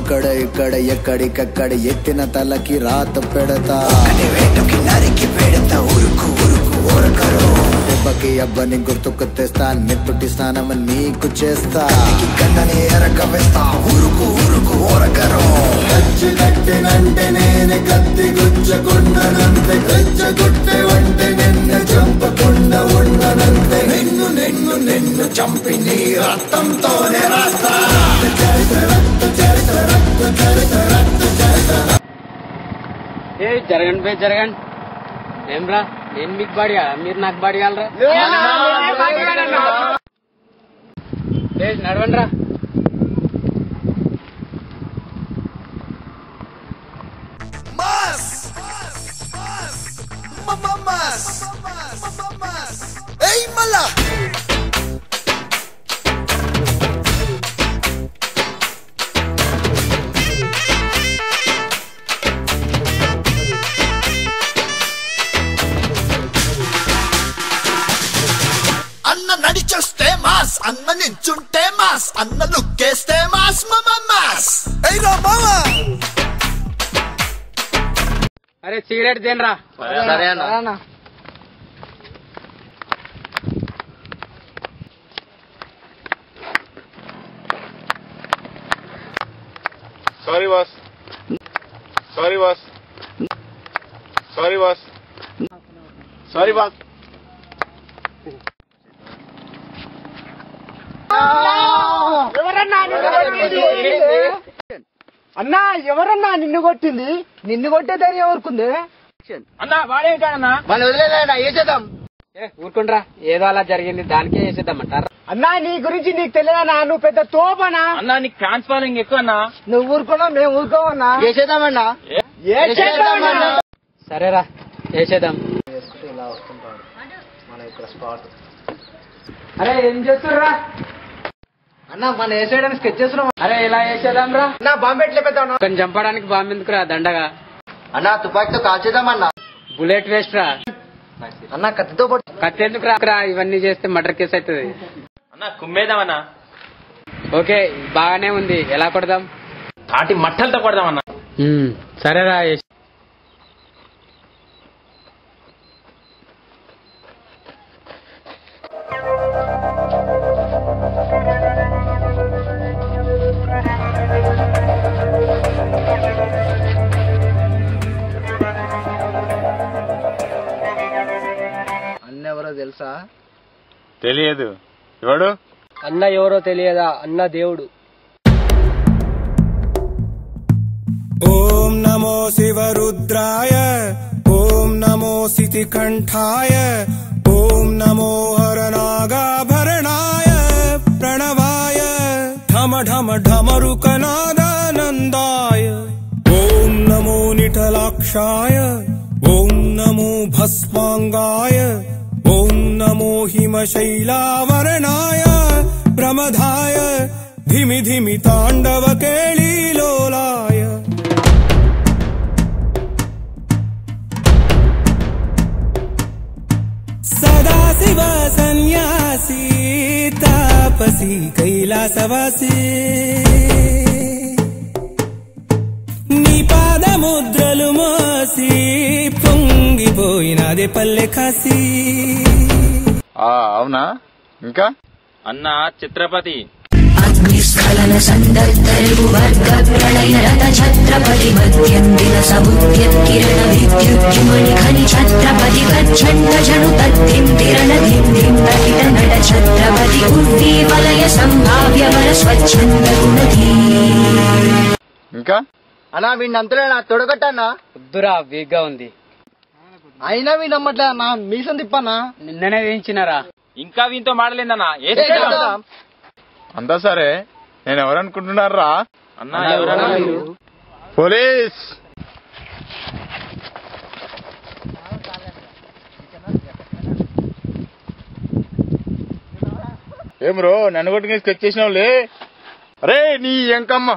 అక్కడ ఇక్కడ ఎక్కడికక్కడ ఎత్తిన తలకి రాత పెడతా వేటుకి నరికి పెడతా ఉరుకు ఉరుకు ఊరకరు దెబ్బకి అబ్బని గుర్తుకు తెస్తా నెత్తుటి స్నానం నీకు చేస్తా కన్నని ఎరక వేస్తా ఉరుకు ఉరుకు ఊరకరు కచ్చి కట్టినంటే నేను కత్తి గుచ్చకుండనంతే కచ్చగుట్టే వంటే నిన్ను చంపకుండా ఉండనంతే నిన్ను నిన్ను నిన్ను చంపి నీ రక్తంతోనే రాస్తా జరగండి పోయి జరగండి ఏం రా నేను మీకు బాడిగా మీరు నాకు బాడిగాలరా నడవండి రా మళ్ళా అన్న నడిచొస్తే మాస్ అన్న నించుంటే మాస్ అన్న లుక్కేస్తే మాస్ మాస్ మామా అరే సిగరెట్ తినరా సరే అన్న Sorry boss. Sorry boss. Sorry boss. Sorry boss. అన్నా ఎవరన్నా నిన్ను కొట్టింది? నిన్ను కొట్టే ధైర్యం ఎవరుకుంది? అన్నా వాడేంటాడన్నా మన వదిలేదా వేసేద్దాం. ఊరుకుండ్రా ఏదో అలా జరిగింది దానికే వేసేద్దామంటారా? అన్నా నీ గురించి నీకు తెలియదన్నా, నువ్వు పెద్ద తోపనా? అన్నా నీకు ఫ్యాన్స్ ఫాలోయింగ్ ఎక్కువ అన్నా. నువ్వు ఊరుకున్నా మేము ఊరుకోమన్నా. వేసేద్దామన్నా. సరేరా వేసేద్దాం. అరే ఏం చేస్తుర్రా? అన్నా మన వేసేయడానికి స్కెచ్ చేస్తున్నాం. అరే ఇలా వేసేద్దాం రా. అన్నా బాంబు ఎట్లే పెద్దాం. కొంచెం చంపడానికి బాంబు ఎందుకురా దండగా? అన్నా తుపాకీతో కాల్చేద్దామన్నా. బుల్లెట్ వేస్ట్ రా. అన్నా కత్తితో కత్తి ఎందుకు రా? ఇవన్నీ చేస్తే మర్డర్ కేసు అవుతుంది. అన్నా కుమ్మేద్దామన్నా. ఓకే బాగానే ఉంది. ఎలా కొడదాం? తాటి మట్టలతో కొడదామన్నా. సరేరా. అన్నెవరో తెలుసా? తెలియదు. ఎవడు? అన్న ఎవరో తెలియదా? అన్న దేవుడు. ఓం నమో శివరుద్రాయ ఓం నమో సితికంఠాయ ఓం నమో హరనాగాభరణాయ ప్రణవాయ ఢమ ఢమ ఢమరుకనాదానందాయ ఓం నమో నిఠలాక్షాయ ఓం నమో భస్మాంగాయ ఓం నమో హిమశైలావరణాయ ప్రమదాయ ధిమి ధిమి తాండవ కేళీలోలాయ సదాశివ సన్యాసి తాపసి కైలాసవాసి నీ పాదముద్రలు మోసి పొంగిపోయినదే పల్లె కాసి. అవునా? ఇంకా అన్న ఛత్రపతి. అగ్నిస్ఖలన సందర్భర్గ ప్రళయ రథ ఛత్రపతి మధ్యందిన సముద్యత్కిరణ విద్యుజ్జుమణి ఖని ఛత్రపతి గచ్చండ జను తద్దింతిరణ దిందిం నటిత నట ఛత్రపతి ఉర్వీ వలయ సంభావ్య వర స్వచ్ఛంద గుణధీ. ఇంకా అన్నా వీడిని అంతలేనా తొడగట్టన్నా? వద్దురా వీక్గా ఉంది. అయినా వీ నమ్మట్లే అన్నా. మీసం తిప్పన్నా. నిన్ననే వేయించినారా? ఇంకా వీంతో మాడలేదన్నా. అంతా సరే, నేను ఎవరనుకుంటున్నారా? అన్నా ఎవరన్నా మీరు? పోలీస్. ఏం బ్రో నన్ను కొట్టుకుని స్కెచ్ చేసినావులే. అరే నీ ఎంకమ్మ